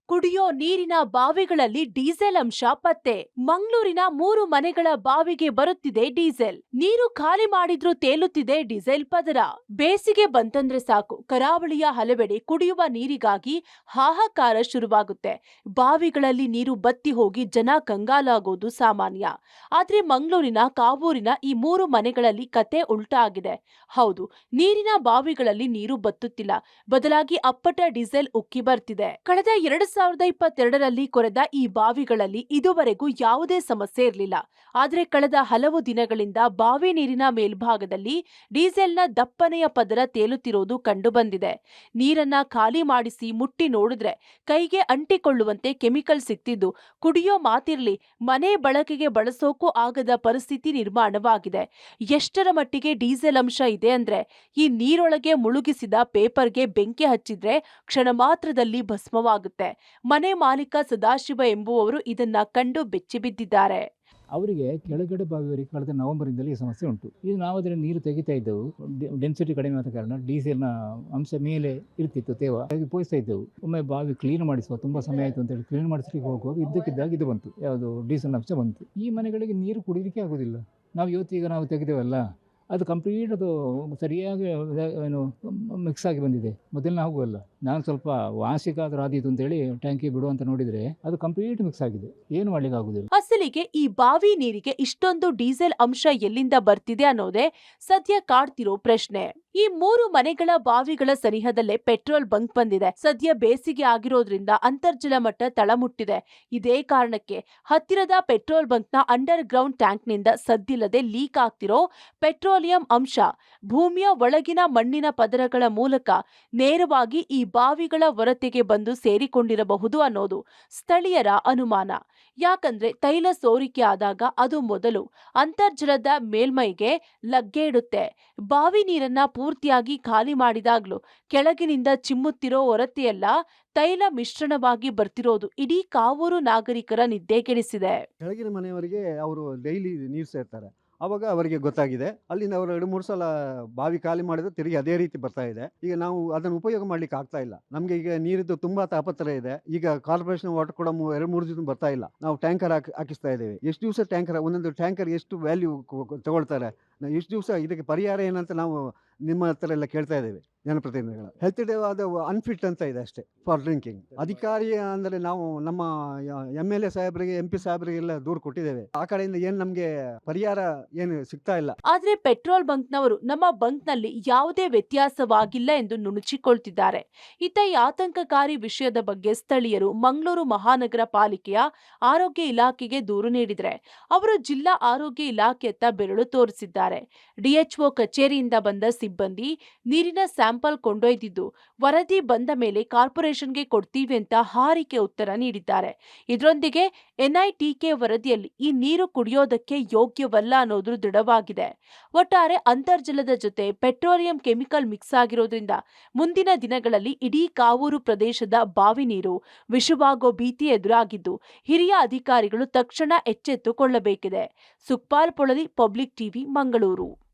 ಕುಡಿಯೋ ನೀರಿನ ಬಾವಿಗಳಲ್ಲಿ ಡೀಸೆಲ್ ಅಂಶ ಪತ್ತೆ. ಮಂಗಳೂರಿನ 3 ಮನೆಗಳ ಬಾವಿಗೆ ಬರುತ್ತಿದೆ ಡೀಸೆಲ್. ನೀರು ಖಾಲಿ ಮಾಡಿದ್ರೂ ತೇಲುತ್ತಿದೆ ಡೀಸೆಲ್ ಪದರ. ಬೇಸಿಗೆ ಬಂತಂದ್ರೆ ಸಾಕು, ಕರಾವಳಿಯ ಹಲವೆಡೆ ಕುಡಿಯುವ ನೀರಿಗಾಗಿ ಹಾಹಾಕಾರ ಶುರುವಾಗುತ್ತೆ. ಬಾವಿಗಳಲ್ಲಿ ನೀರು ಬತ್ತಿ ಹೋಗಿ ಜನ ಕಂಗಾಲಾಗೋದು ಸಾಮಾನ್ಯ. ಆದ್ರೆ ಮಂಗಳೂರಿನ ಕಾವೂರಿನ ಈ 3 ಮನೆಗಳಲ್ಲಿ ಕತೆ ಉಲ್ಟಾ ಆಗಿದೆ. ಹೌದು, ನೀರಿನ ಬಾವಿಗಳಲ್ಲಿ ನೀರು ಬತ್ತುತ್ತಿಲ್ಲ, ಬದಲಾಗಿ ಅಪ್ಪಟ ಡೀಸೆಲ್ ಉಕ್ಕಿ ಬರ್ತಿದೆ. ಕಳೆದ 2022ರಲ್ಲಿ ಕೊರೆದ ಈ ಬಾವಿಗಳಲ್ಲಿ ಇದುವರೆಗೂ ಯಾವುದೇ ಸಮಸ್ಯೆ ಇರಲಿಲ್ಲ. ಆದರೆ ಕಳೆದ ಹಲವು ದಿನಗಳಿಂದ ಬಾವಿ ನೀರಿನ ಮೇಲ್ಭಾಗದಲ್ಲಿ ಡೀಸೆಲ್ನ ದಪ್ಪನೆಯ ಪದರ ತೇಲುತ್ತಿರೋದು ಕಂಡುಬಂದಿದೆ. ನೀರನ್ನ ಖಾಲಿ ಮಾಡಿಸಿ ಮುಟ್ಟಿ ನೋಡಿದ್ರೆ ಕೈಗೆ ಅಂಟಿಕೊಳ್ಳುವಂತೆ ಕೆಮಿಕಲ್ ಸಿಕ್ತಿದ್ದು, ಕುಡಿಯೋ ಮಾತಿರ್ಲಿ, ಮನೆ ಬಳಕೆಗೆ ಬಳಸೋಕೂ ಆಗದ ಪರಿಸ್ಥಿತಿ ನಿರ್ಮಾಣವಾಗಿದೆ. ಎಷ್ಟರ ಮಟ್ಟಿಗೆ ಡೀಸೆಲ್ ಅಂಶ ಇದೆ ಅಂದ್ರೆ, ಈ ನೀರೊಳಗೆ ಮುಳುಗಿಸಿದ ಪೇಪರ್ಗೆ ಬೆಂಕಿ ಹಚ್ಚಿದ್ರೆ ಕ್ಷಣ ಮಾತ್ರದಲ್ಲಿ ಭಸ್ಮವಾಗುತ್ತೆ. ಮನೆ ಮಾಲೀಕ ಸದಾಶಿವ ಎಂಬುವವರು ಇದನ್ನ ಕಂಡು ಬೆಚ್ಚಿ ಬಿದ್ದಿದ್ದಾರೆ. ಅವರಿಗೆ ಕೆಳಗಡೆ ಬಾವಿಯವರಿಗೆ ಕಳೆದ ನವೆಂಬರಿಂದಲೇ ಈ ಸಮಸ್ಯೆ ಉಂಟು. ಇದು ನಾವು ಅದರಲ್ಲಿ ನೀರು ತೆಗಿತಾ ಇದ್ದೆವು. ಡೆನ್ಸಿಟಿ ಕಡಿಮೆ ಆದ ಕಾರಣ ಡೀಸೆಲ್ನ ಅಂಶ ಮೇಲೆ ಇರ್ತಿತ್ತು, ತೇವ ಹಾಗೆ ಪೋಯಿಸ್ತಾ ಇದ್ದೆವು. ಒಮ್ಮೆ ಬಾವಿ ಕ್ಲೀನ್ ಮಾಡಿಸುವ ತುಂಬ ಸಮಯ ಆಯಿತು ಅಂತೇಳಿ ಕ್ಲೀನ್ ಮಾಡಿಸ್ಲಿಕ್ಕೆ ಹೋಗುವಾಗ ಇದ್ದಕ್ಕಿದ್ದಾಗ ಇದು ಬಂತು, ಯಾವುದು ಡೀಸೆಲ್ ಅಂಶ ಬಂತು. ಈ ಮನೆಗಳಿಗೆ ನೀರು ಕುಡಿಲಿಕ್ಕೆ ಆಗೋದಿಲ್ಲ. ನಾವು ತೆಗೆದೇವಲ್ಲ, ಅದು ಕಂಪ್ಲೀಟ್ ಅದು ಸರಿಯಾಗಿ ಏನು ಮಿಕ್ಸ್ ಆಗಿ ಬಂದಿದೆ. ಮೊದಲನೇ ಆಗುವಲ್ಲ, ನಾನು ಸ್ವಲ್ಪ ವಾರ್ಷಿಕ ಆದರೂ ಆದೀತು ಅಂತೇಳಿ ಟ್ಯಾಂಕಿ ಬಿಡು ಅಂತ ನೋಡಿದರೆ ಅದು ಕಂಪ್ಲೀಟ್ ಮಿಕ್ಸ್ ಆಗಿದೆ, ಏನು ಮಾಡ್ಲಿಕ್ಕೆ ಆಗುದಿಲ್ಲ. ಅಸಲಿಗೆ ಈ ಬಾವಿ ನೀರಿಗೆ ಇಷ್ಟೊಂದು ಡೀಸೆಲ್ ಅಂಶ ಎಲ್ಲಿಂದ ಬರ್ತಿದೆ ಅನ್ನೋದೇ ಸದ್ಯ ಕಾಡ್ತಿರೋ ಪ್ರಶ್ನೆ. ಈ 3 ಮನೆಗಳ ಬಾವಿಗಳ ಸನಿಹದಲ್ಲೇ ಪೆಟ್ರೋಲ್ ಬಂಕ್ ಬಂದಿದೆ. ಸದ್ಯ ಬೇಸಿಗೆ ಆಗಿರೋದ್ರಿಂದ ಅಂತರ್ಜಲ ಮಟ್ಟ ತಳಮುಟ್ಟಿದೆ. ಇದೇ ಕಾರಣಕ್ಕೆ ಹತ್ತಿರದ ಪೆಟ್ರೋಲ್ ಬಂಕ್ನ ಅಂಡರ್ ಗ್ರೌಂಡ್ ಟ್ಯಾಂಕ್ನಿಂದ ಸದ್ದಿಲ್ಲದೆ ಲೀಕ್ ಆಗ್ತಿರೋ ಪೆಟ್ರೋಲಿಯಂ ಅಂಶ ಭೂಮಿಯ ಒಳಗಿನ ಮಣ್ಣಿನ ಪದರಗಳ ಮೂಲಕ ನೇರವಾಗಿ ಈ ಬಾವಿಗಳ ಹೊರತೆಗೆ ಬಂದು ಸೇರಿಕೊಂಡಿರಬಹುದು ಅನ್ನೋದು ಸ್ಥಳೀಯರ ಅನುಮಾನ. ಯಾಕಂದ್ರೆ ತೈಲ ಸೋರಿಕೆ ಆದಾಗ ಅದು ಮೊದಲು ಅಂತರ್ಜಲದ ಮೇಲ್ಮೈಗೆ ಲಗ್ಗೆ ಇಡುತ್ತೆ. ಬಾವಿ ನೀರನ್ನ ಪೂರ್ತಿಯಾಗಿ ಖಾಲಿ ಮಾಡಿದಾಗ್ಲೂ ಕೆಳಗಿನಿಂದ ಚಿಮ್ಮುತ್ತಿರೋ ಹೊರತೆಯೆಲ್ಲ ತೈಲ ಮಿಶ್ರಣವಾಗಿ ಬರ್ತಿರೋದು ಇಡೀ ಕಾವೂರು ನಾಗರಿಕರ ನಿದ್ದೆಗೆಡಿಸಿದೆ. ಕೆಳಗಿನ ಮನೆಯವರಿಗೆ ಅವರು ಡೈಲಿ ನೀರು ಸೇರ್ತಾರೆ. ಆವಾಗ ಅವರಿಗೆ ಗೊತ್ತಾಗಿದೆ. ಅಲ್ಲಿಂದ ಅವರು 2-3 ಸಲ ಬಾವಿ ಖಾಲಿ ಮಾಡಿದ್ರೆ ತಿರುಗಿ ಅದೇ ರೀತಿ ಬರ್ತಾ ಇದೆ. ಈಗ ನಾವು ಅದನ್ನು ಉಪಯೋಗ ಮಾಡ್ಲಿಕ್ಕೆ ಆಗ್ತಾ ಇಲ್ಲ. ನಮಗೆ ಈಗ ನೀರಿದ್ದು ತುಂಬಾ ತಾಪತ್ರೆ ಇದೆ. ಈಗ ಕಾರ್ಪೊರೇಷನ್ ವಾಟರ್ ಕೂಡ 2-3 ದಿನ ಬರ್ತಾ ಇಲ್ಲ. ನಾವು ಟ್ಯಾಂಕರ್ ಹಾಕಿಸ್ತಾ ಇದ್ದೇವೆ. ಎಷ್ಟು ದಿವಸ ಟ್ಯಾಂಕರ್, ಒಂದೊಂದು ಟ್ಯಾಂಕರ್ ಎಷ್ಟು ವ್ಯಾಲ್ಯೂ ತಗೊಳ್ತಾರೆ, ಎಷ್ಟು ದಿವಸ, ಇದಕ್ಕೆ ಪರಿಹಾರ ಏನಂತ ನಾವು ನಿಮ್ಮ ಹತ್ರ ಎಲ್ಲ ಕೇಳ್ತಾ ಇದ್ದೇವೆ ಜನಪ್ರತಿನಿಧಿಗಳು. ಹೆಲ್ತ್ ಡೇ ಅದು ಅನ್ಫಿಟ್ ಅಂತ ಇದೆ ಅಷ್ಟೇ ಫಾರ್ ಡ್ರಿಂಕಿಂಗ್. ಅಧಿಕಾರಿ ಅಂದರೆ ನಾವು ನಮ್ಮ MLA ಸಾಹೇಬರಿಗೆ, MP ಸಾಹೇಬರಿಗೆಲ್ಲ ದೂರು ಕೊಟ್ಟಿದ್ದೇವೆ. ಆ ಕಡೆಯಿಂದ ಏನು ನಮಗೆ ಪರಿಹಾರ ಏನು ಸಿಗ್ತಾ ಇಲ್ಲ. ಆದ್ರೆ ಪೆಟ್ರೋಲ್ ಬಂಕ್ನವರು ನಮ್ಮ ಬಂಕ್ನಲ್ಲಿ ಯಾವುದೇ ವ್ಯತ್ಯಾಸವಾಗಿಲ್ಲ ಎಂದು ನುಣುಚಿಕೊಳ್ತಿದ್ದಾರೆ. ಇತ್ತ ಈ ಆತಂಕಕಾರಿ ವಿಷಯದ ಬಗ್ಗೆ ಸ್ಥಳೀಯರು ಮಂಗಳೂರು ಮಹಾನಗರ ಪಾಲಿಕೆಯ ಆರೋಗ್ಯ ಇಲಾಖೆಗೆ ದೂರು ನೀಡಿದ್ರೆ ಅವರು ಜಿಲ್ಲಾ ಆರೋಗ್ಯ ಇಲಾಖೆಯತ್ತ ಬೆರಳು ತೋರಿಸಿದ್ದಾರೆ. DHO ಕಚೇರಿಯಿಂದ ಬಂದ ಸಿಬ್ಬಂದಿ ನೀರಿನ ಸ್ಯಾಂಪಲ್ ಕೊಂಡೊಯ್ದಿದ್ದು ವರದಿ ಬಂದ ಮೇಲೆ ಕಾರ್ಪೊರೇಷನ್ಗೆ ಕೊಡ್ತೀವಿ ಅಂತ ಹಾರಿಕೆ ಉತ್ತರ ನೀಡಿದ್ದಾರೆ. ಇದರೊಂದಿಗೆ NITK ವರದಿಯಲ್ಲಿ ಈ ನೀರು ಕುಡಿಯೋದಕ್ಕೆ ಯೋಗ್ಯವಲ್ಲ ಅನ್ನೋದು ದೃಢವಾಗಿದೆ. ಒಟ್ಟಾರೆ ಅಂತರ್ಜಲದ ಜೊತೆ ಪೆಟ್ರೋಲಿಯಂ ಕೆಮಿಕಲ್ ಮಿಕ್ಸ್ ಆಗಿರೋದ್ರಿಂದ ಮುಂದಿನ ದಿನಗಳಲ್ಲಿ ಇಡೀ ಕಾವೂರು ಪ್ರದೇಶದ ಬಾವಿ ನೀರು ವಿಷವಾಗೋ ಭೀತಿ ಎದುರಾಗಿದ್ದು ಹಿರಿಯ ಅಧಿಕಾರಿಗಳು ತಕ್ಷಣ ಎಚ್ಚೆತ್ತುಕೊಳ್ಳಬೇಕಿದೆ. Sukpal Polali, Public TV, Mangaluru.